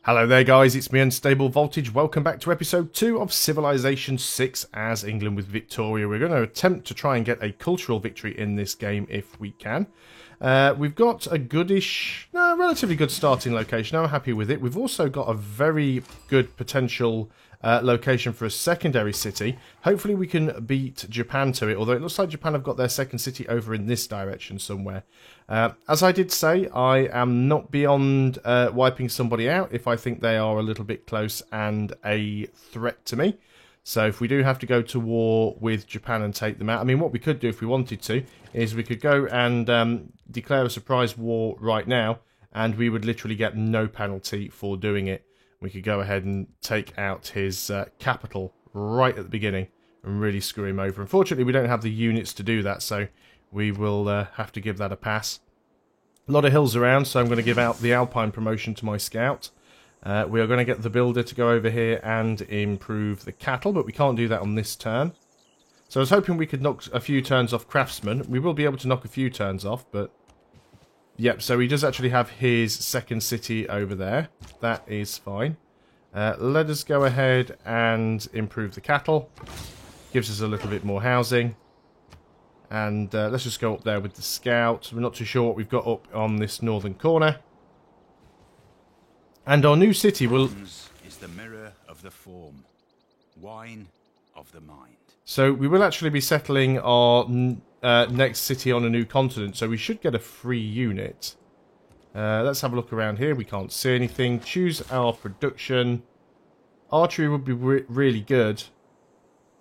Hello there guys, it's me Unstable Voltage. Welcome back to episode 2 of Civilization 6 as England with Victoria. We're going to attempt to try and get a cultural victory in this game if we can. We've got a goodish, relatively good starting location. I'm happy with it. We've also got a very good potential location for a secondary city. Hopefully we can beat Japan to it, although it looks like Japan have got their second city over in this direction somewhere. As I did say, I am not beyond wiping somebody out if I think they are a little bit close and a threat to me. So if we do have to go to war with Japan and take them out, I mean, what we could do if we wanted to is we could go and declare a surprise war right now, and we would literally get no penalty for doing it. We could go ahead and take out his capital right at the beginning and really screw him over. Unfortunately, we don't have the units to do that, so we will have to give that a pass. A lot of hills around, so I'm going to give out the Alpine promotion to my scout. We are going to get the builder to go over here and improve the cattle, but we can't do that on this turn. So I was hoping we could knock a few turns off craftsman. We will be able to knock a few turns off, but... Yep, so he does actually have his second city over there. That is fine. Let us go ahead and improve the cattle. Gives us a little bit more housing. And let's just go up there with the scout. We're not too sure what we've got up on this northern corner. And our new city will... is the mirror of the form, wine of the mind. So we will actually be settling our next city on a new continent, so we should get a free unit. Let's have a look around here. We can't see anything. Choose our production. Archery would be really good.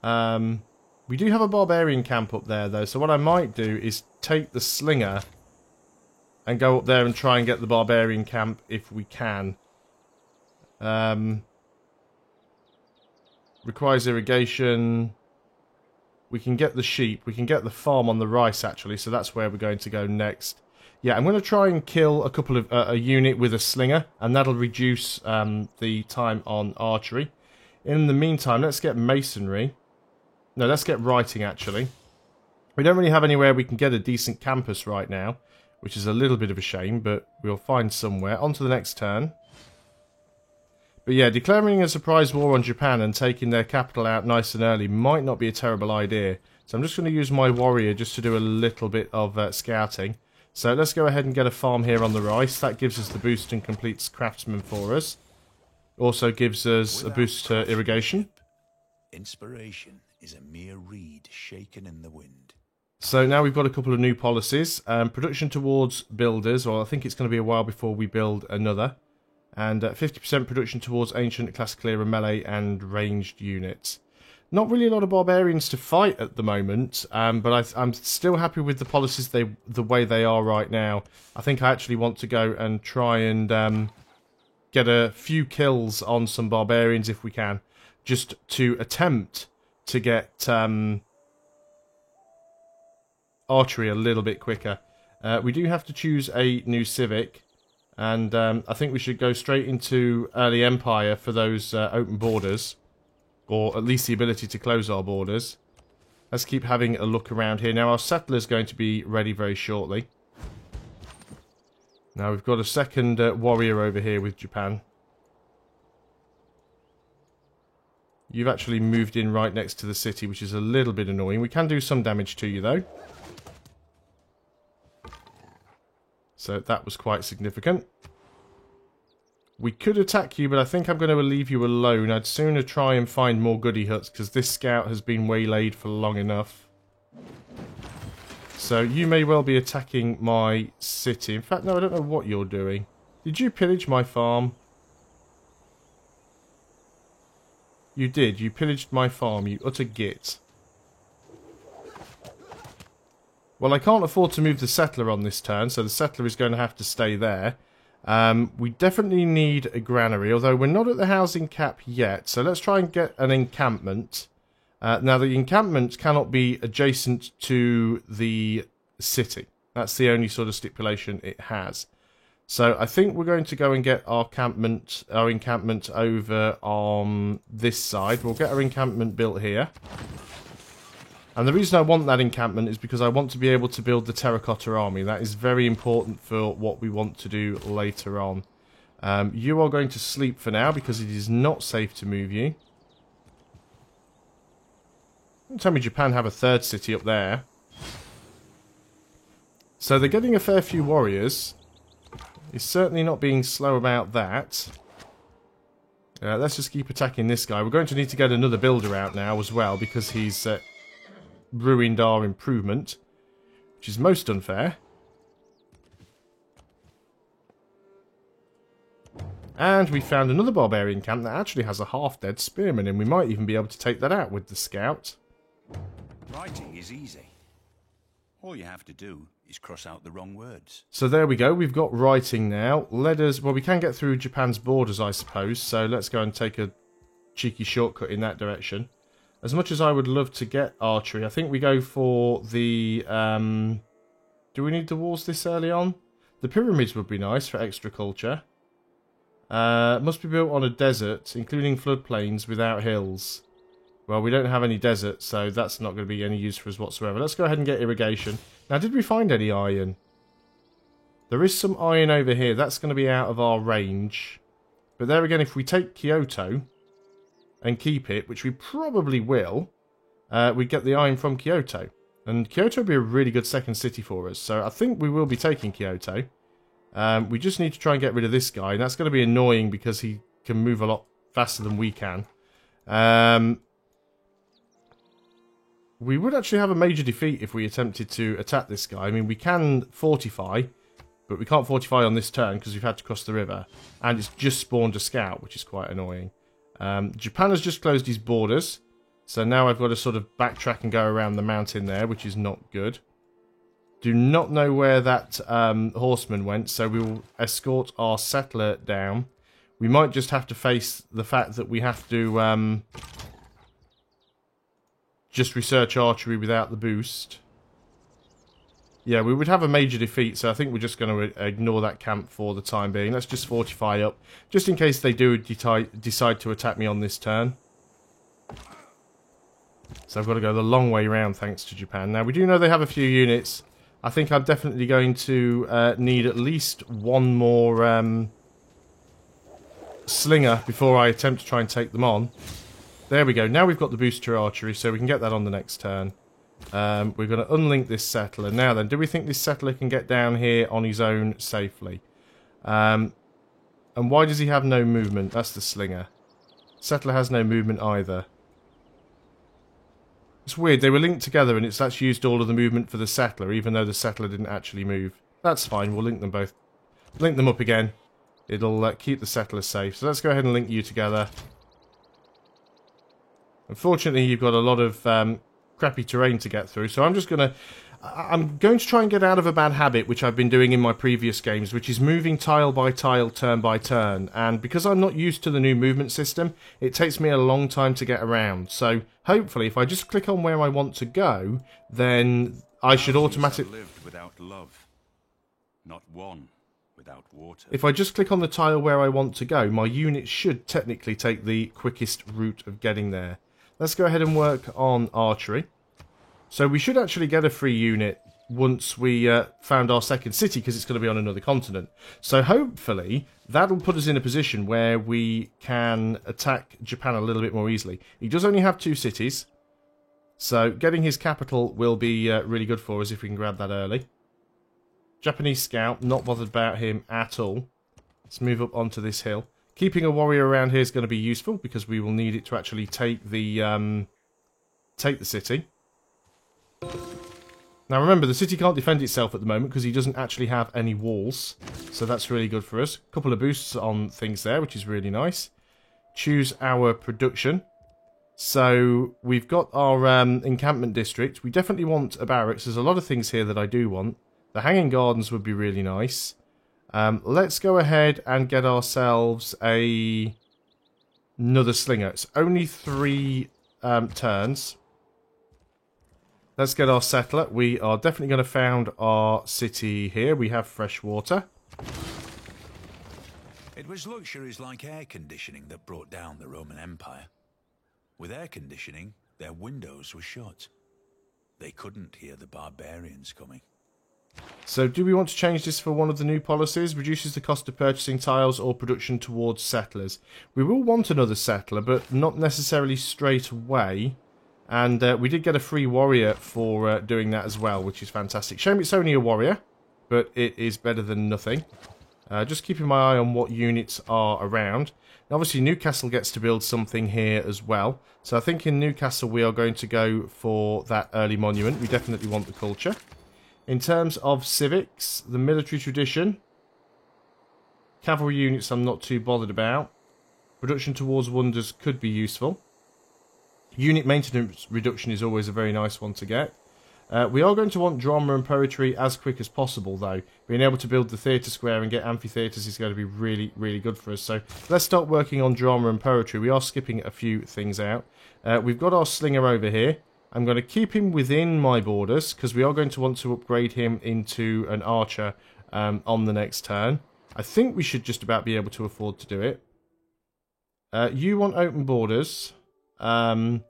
We do have a barbarian camp up there, though, so what I might do is take the slinger and go up there and try and get the barbarian camp if we can. Requires irrigation. We can get the sheep. We can get the farm on the rice, actually, so that's where we're going to go next. Yeah, I'm going to try and kill a couple of a unit with a slinger, and that'll reduce the time on archery. In the meantime, let's get masonry. No, let's get writing, actually. We don't really have anywhere we can get a decent campus right now, which is a little bit of a shame, but we'll find somewhere. On to the next turn. But yeah, declaring a surprise war on Japan and taking their capital out nice and early might not be a terrible idea. So I'm just going to use my warrior just to do a little bit of scouting. So let's go ahead and get a farm here on the rice. That gives us the boost and completes craftsman for us. Also gives us a boost to irrigation. Inspiration is a mere reed shaken in the wind. So now we've got a couple of new policies. Production towards builders, or I think it's going to be a while before we build another. And 50% production towards ancient, classical era, melee and ranged units. Not really a lot of barbarians to fight at the moment, but I'm still happy with the policies the way they are right now. I think I actually want to go and try and get a few kills on some barbarians if we can, just to attempt to get archery a little bit quicker. We do have to choose a new civic. And I think we should go straight into early empire for those open borders. Or at least the ability to close our borders. Let's keep having a look around here. Now our settler's going to be ready very shortly. Now we've got a second warrior over here with Japan. You've actually moved in right next to the city, which is a little bit annoying. We can do some damage to you though. So that was quite significant. We could attack you, but I think I'm going to leave you alone. I'd sooner try and find more goody huts, because this scout has been waylaid for long enough. So you may well be attacking my city. In fact, no, I don't know what you're doing. Did you pillage my farm? You did. You pillaged my farm, you utter git. Well, I can't afford to move the settler on this turn, so the settler is going to have to stay there. We definitely need a granary, although we're not at the housing cap yet, so let's try and get an encampment. Now, the encampment cannot be adjacent to the city. That's the only sort of stipulation it has. So I think we're going to go and get our encampment over on this side. We'll get our encampment built here. And the reason I want that encampment is because I want to be able to build the terracotta army. That is very important for what we want to do later on. You are going to sleep for now because it is not safe to move you. Don't tell me Japan have a third city up there. So they're getting a fair few warriors. He's certainly not being slow about that. Let's just keep attacking this guy. We're going to need to get another builder out now as well because he's ruined our improvement, which is most unfair. And we found another barbarian camp that actually has a half-dead spearman, and we might even be able to take that out with the scout. Writing is easy. All you have to do is cross out the wrong words. So there we go, we've got writing now. Well, we can get through Japan's borders, I suppose, so let's go and take a cheeky shortcut in that direction. As much as I would love to get archery, I think we go for the... do we need the walls this early on? The pyramids would be nice for extra culture. Must be built on a desert, including floodplains without hills. Well, we don't have any desert, so that's not going to be any use for us whatsoever. Let's go ahead and get irrigation. Now, did we find any iron? There is some iron over here. That's going to be out of our range. But there again, if we take Kyoto and keep it, which we probably will, we get the iron from Kyoto. And Kyoto would be a really good second city for us. So I think we will be taking Kyoto. We just need to try and get rid of this guy. And that's going to be annoying because he can move a lot faster than we can. We would actually have a major defeat if we attempted to attack this guy. I mean, we can fortify, but we can't fortify on this turn because we've had to cross the river. And it's just spawned a scout, which is quite annoying. Japan has just closed his borders. So now I've got to sort of backtrack and go around the mountain there, which is not good. Do not know where that horseman went, so we will escort our settler down. We might just have to face the fact that we have to just research archery without the boost. Yeah, we would have a major defeat, so I think we're just going to ignore that camp for the time being. Let's just fortify up, just in case they do decide to attack me on this turn. So I've got to go the long way round thanks to Japan. Now, we do know they have a few units. I think I'm definitely going to need at least one more slinger before I attempt to try and take them on. There we go. Now we've got the boost to archery, so we can get that on the next turn. We're going to unlink this settler. Now then, do we think this settler can get down here on his own safely? And why does he have no movement? That's the slinger. Settler has no movement either. It's weird, they were linked together and that's used all of the movement for the settler, even though the settler didn't actually move. That's fine, we'll link them both. Link them up again. It'll keep the settler safe. So let's go ahead and link you together. Unfortunately, you've got a lot of crappy terrain to get through, so I'm going to try and get out of a bad habit, which I've been doing in my previous games, which is moving tile by tile, turn by turn. And because I'm not used to the new movement system, it takes me a long time to get around. So hopefully, if I just click on where I want to go, then I should automatically... lived without love, not one without water. If I just click on the tile where I want to go, my unit should technically take the quickest route of getting there. Let's go ahead and work on archery. So we should actually get a free unit once we found our second city, because it's going to be on another continent. So hopefully that'll put us in a position where we can attack Japan a little bit more easily. He does only have 2 cities, so getting his capital will be really good for us if we can grab that early. Japanese scout, not bothered about him at all. Let's move up onto this hill. Keeping a warrior around here is going to be useful because we will need it to actually take the city. Now remember, the city can't defend itself at the moment because he doesn't actually have any walls. So that's really good for us. A couple of boosts on things there, which is really nice. Choose our production. So we've got our encampment district. We definitely want a barracks. There's a lot of things here that I do want. The hanging gardens would be really nice. Let's go ahead and get ourselves another slinger. It's only 3 turns. Let's get our settler. We are definitely going to found our city here. We have fresh water. It was luxuries like air conditioning that brought down the Roman Empire. With air conditioning, their windows were shut. They couldn't hear the barbarians coming. So do we want to change this for one of the new policies? Reduces the cost of purchasing tiles or production towards settlers. We will want another settler, but not necessarily straight away. And we did get a free warrior for doing that as well, which is fantastic. Shame it's only a warrior, but it is better than nothing. Just keeping my eye on what units are around. And obviously Newcastle gets to build something here as well. So I think in Newcastle we are going to go for that early monument. We definitely want the culture. In terms of civics, the military tradition. Cavalry units I'm not too bothered about. Production towards wonders could be useful. Unit maintenance reduction is always a very nice one to get. We are going to want drama and poetry as quick as possible, though. Being able to build the theatre square and get amphitheatres is going to be really, really good for us. So let's start working on drama and poetry. We are skipping a few things out. We've got our slinger over here. I'm going to keep him within my borders, because we are going to want to upgrade him into an archer on the next turn. I think we should just about be able to afford to do it. You want open borders. I'm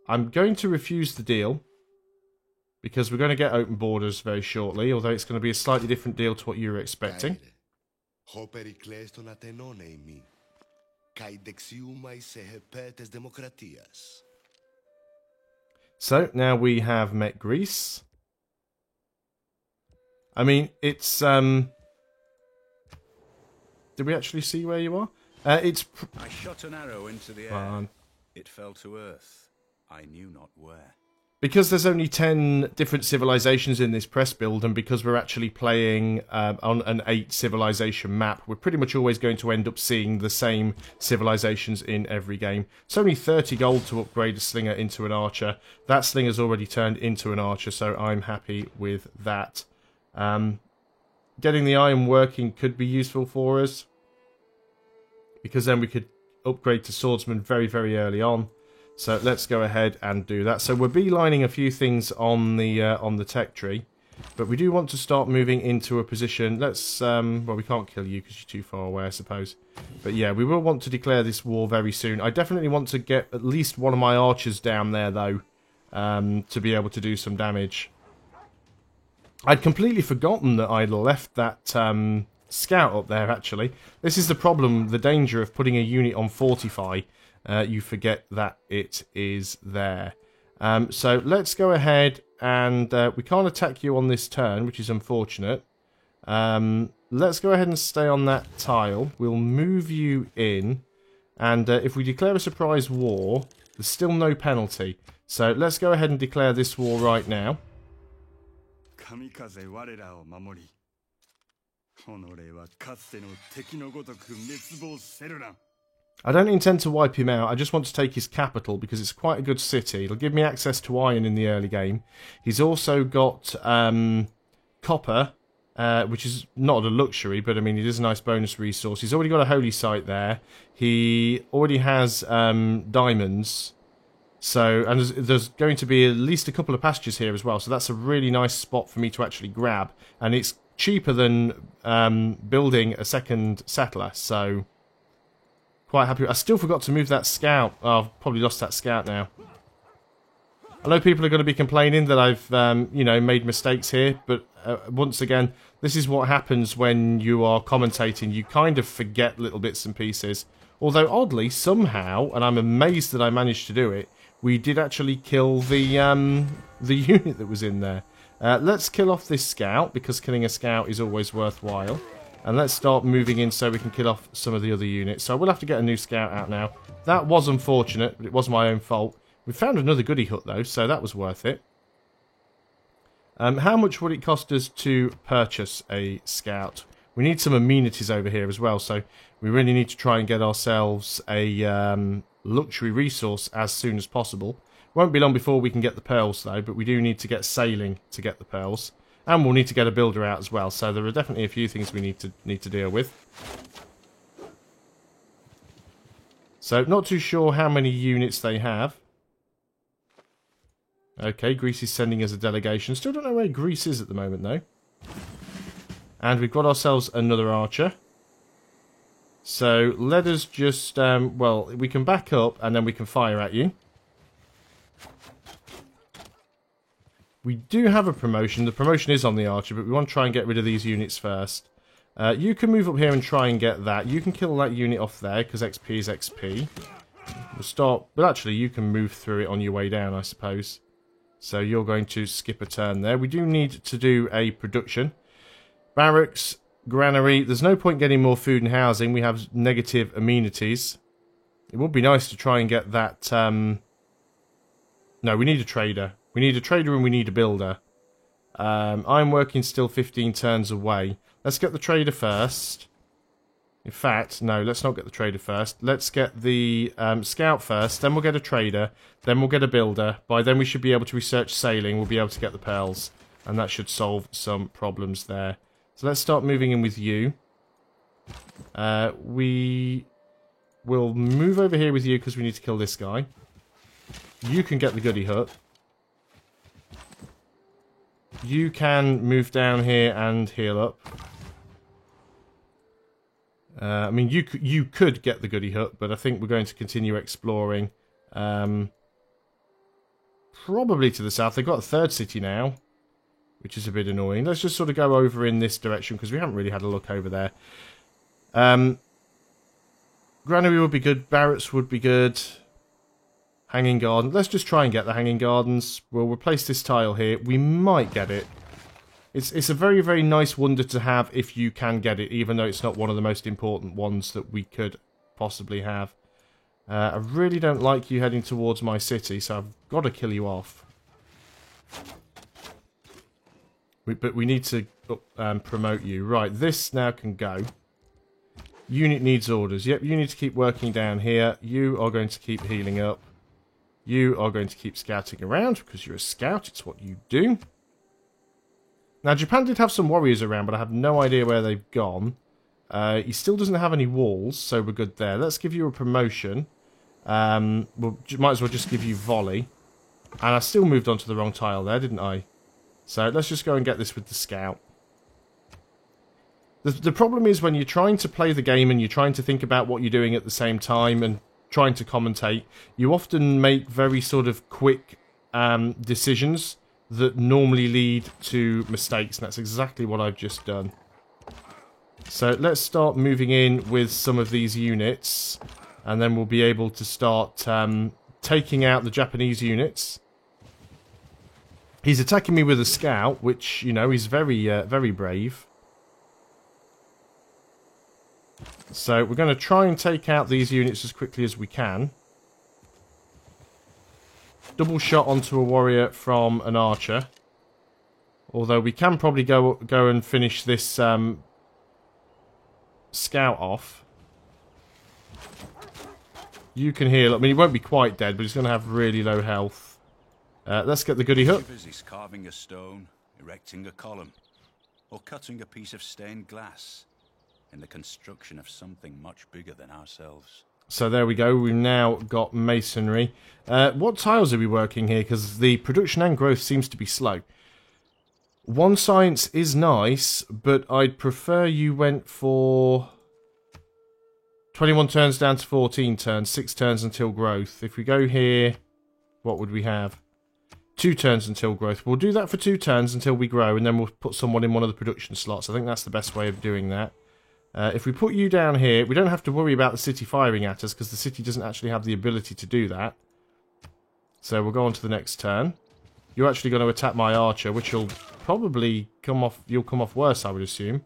going to refuse the deal, because we're going to get open borders very shortly, although it's going to be a slightly different deal to what you were expecting. So, now we have met Greece. I mean, it's, did we actually see where you are? It's... I shot an arrow into the air. It fell to earth. I knew not where. Because there's only 10 different civilizations in this press build, and because we're actually playing on an 8 civilization map, we're pretty much always going to end up seeing the same civilizations in every game. It's only 30 gold to upgrade a slinger into an archer. That slinger's already turned into an archer, so I'm happy with that. Getting the iron working could be useful for us, because then we could upgrade to swordsman very, very early on. So let's go ahead and do that. So we're beelining a few things on the tech tree, but we do want to start moving into a position. Let's well, we can't kill you because you're too far away, I suppose. But yeah, we will want to declare this war very soon. I definitely want to get at least one of my archers down there though, to be able to do some damage. I'd completely forgotten that I'd left that scout up there. Actually, this is the problem, the danger of putting a unit on fortify. You forget that it is there. So let's go ahead and we can't attack you on this turn, which is unfortunate. Let's go ahead and stay on that tile. We'll move you in, and if we declare a surprise war, there's still no penalty. So let's go ahead and declare this war right now. I don't intend to wipe him out, I just want to take his capital because it's quite a good city. It'll give me access to iron in the early game. He's also got copper, which is not a luxury, but I mean it is a nice bonus resource. He's already got a holy site there. He already has diamonds. So, and there's going to be at least a couple of pastures here as well, so that's a really nice spot for me to actually grab. And it's cheaper than building a second settler, so... quite happy. I still forgot to move that scout. Oh, I've probably lost that scout now. I know people are going to be complaining that I've, you know, made mistakes here, but once again, this is what happens when you are commentating. You kind of forget little bits and pieces. Although, oddly, somehow, and I'm amazed that I managed to do it, we did actually kill the unit that was in there. Let's kill off this scout, because killing a scout is always worthwhile. And let's start moving in so we can kill off some of the other units. So I will have to get a new scout out now. That was unfortunate, but it was my own fault. We found another goodie hut though, so that was worth it. How much would it cost us to purchase a scout? We need some amenities over here as well, so we really need to try and get ourselves a luxury resource as soon as possible. Won't be long before we can get the pearls though, but we do need to get sailing to get the pearls. And we'll need to get a builder out as well, so there are definitely a few things we need to deal with. So, not too sure how many units they have. Okay, Greece is sending us a delegation. Still don't know where Greece is at the moment, though. And we've got ourselves another archer. So, let us just... well, we can back up, and then we can fire at you. We do have a promotion. The promotion is on the archer, but we want to try and get rid of these units first. You can move up here and try and get that. You can kill that unit off there, because XP is XP. We'll start... But actually, you can move through it on your way down, I suppose. So you're going to skip a turn there. We do need to do a production. Barracks, granary. There's no point getting more food and housing. We have negative amenities. It would be nice to try and get that... No, we need a trader. We need a trader and we need a builder. I'm working still 15 turns away. Let's get the trader first. In fact, no, let's not get the trader first. Let's get the scout first, then we'll get a trader, then we'll get a builder. By then we should be able to research sailing, we'll be able to get the pearls. And that should solve some problems there. So let's start moving in with you. We will move over here with you because we need to kill this guy. You can get the goody hut. You can move down here and heal up. I mean, you could get the goody hut, but I think we're going to continue exploring. Probably to the south. They've got a third city now, which is a bit annoying. Let's just sort of go over in this direction, because we haven't really had a look over there. Granary would be good. Barracks would be good. Hanging garden. Let's just try and get the hanging gardens. We'll replace this tile here. We might get it. It's a very, very nice wonder to have if you can get it, even though it's not one of the most important ones that we could possibly have. I really don't like you heading towards my city, so I've got to kill you off. But we need to promote you. Right, this now can go. Unit needs orders. Yep, you need to keep working down here. You are going to keep healing up. You are going to keep scouting around, because you're a scout. It's what you do. Now, Japan did have some warriors around, but I have no idea where they've gone. He still doesn't have any walls, so we're good there. Let's give you a promotion. Might as well just give you volley. And I still moved on to the wrong tile there, didn't I? So let's just go and get this with the scout. The problem is when you're trying to play the game and you're trying to think about what you're doing at the same time and trying to commentate, you often make very sort of quick decisions that normally lead to mistakes, and that's exactly what I've just done. So let's start moving in with some of these units, and then we'll be able to start taking out the Japanese units. He's attacking me with a scout, which, you know, is very, very brave. So we're going to try and take out these units as quickly as we can. Double shot onto a warrior from an archer. Although we can probably go and finish this scout off. You can heal. I mean, he won't be quite dead, but he's going to have really low health. Let's get the goody hook. Busy carving a stone, erecting a column, or cutting a piece of stained glass in the construction of something much bigger than ourselves. So there we go, we've now got masonry. What tiles are we working here? Because the production and growth seems to be slow. One science is nice, but I'd prefer you went for 21 turns down to 14 turns, 6 turns until growth. If we go here, what would we have? 2 turns until growth. We'll do that for 2 turns until we grow, and then we'll put someone in one of the production slots. I think that's the best way of doing that. If we put you down here, we don't have to worry about the city firing at us, because the city doesn't actually have the ability to do that. So we'll go on to the next turn. You're actually going to attack my archer, which will probably come off... You'll come off worse, I would assume.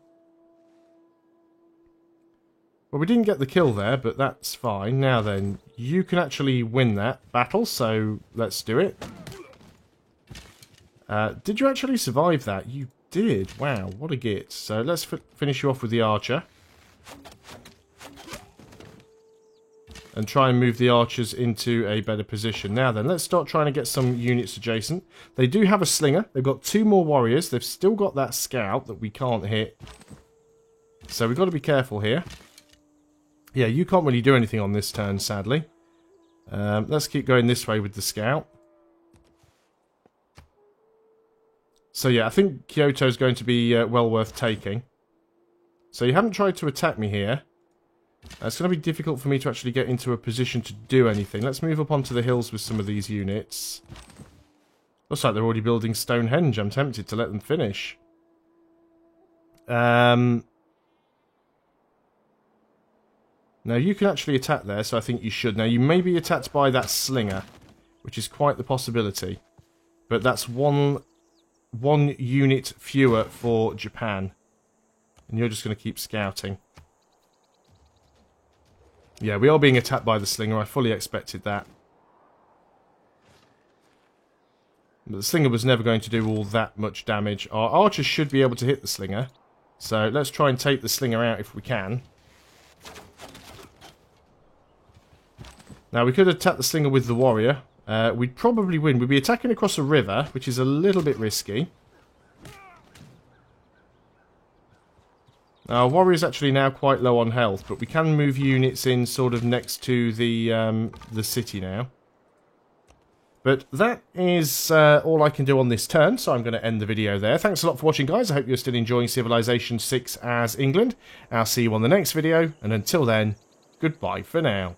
Well, we didn't get the kill there, but that's fine. Now then, you can actually win that battle, so let's do it. Did you actually survive that? You did. Wow, what a git. So let's finish you off with the archer. And try and move the archers into a better position. Now then, let's start trying to get some units adjacent. They do have a slinger. They've got 2 more warriors. They've still got that scout that we can't hit. So we've got to be careful here. Yeah, you can't really do anything on this turn, sadly. Let's keep going this way with the scout. So yeah, I think Kyoto's going to be well worth taking. So you haven't tried to attack me here. It's going to be difficult for me to actually get into a position to do anything. Let's move up onto the hills with some of these units. Looks like they're already building Stonehenge. I'm tempted to let them finish. Now you can actually attack there, so I think you should. Now you may be attacked by that slinger, which is quite the possibility. But that's one unit fewer for Japan. And you're just going to keep scouting. Yeah, we are being attacked by the slinger. I fully expected that. But the slinger was never going to do all that much damage. Our archers should be able to hit the slinger. So let's try and take the slinger out if we can. Now we could attack the slinger with the warrior. We'd probably win. We'd be attacking across a river, which is a little bit risky. Our warrior's actually now quite low on health, but we can move units in sort of next to the city now. But that is all I can do on this turn, so I'm going to end the video there. Thanks a lot for watching, guys. I hope you're still enjoying Civilization 6 as England. I'll see you on the next video, and until then, goodbye for now.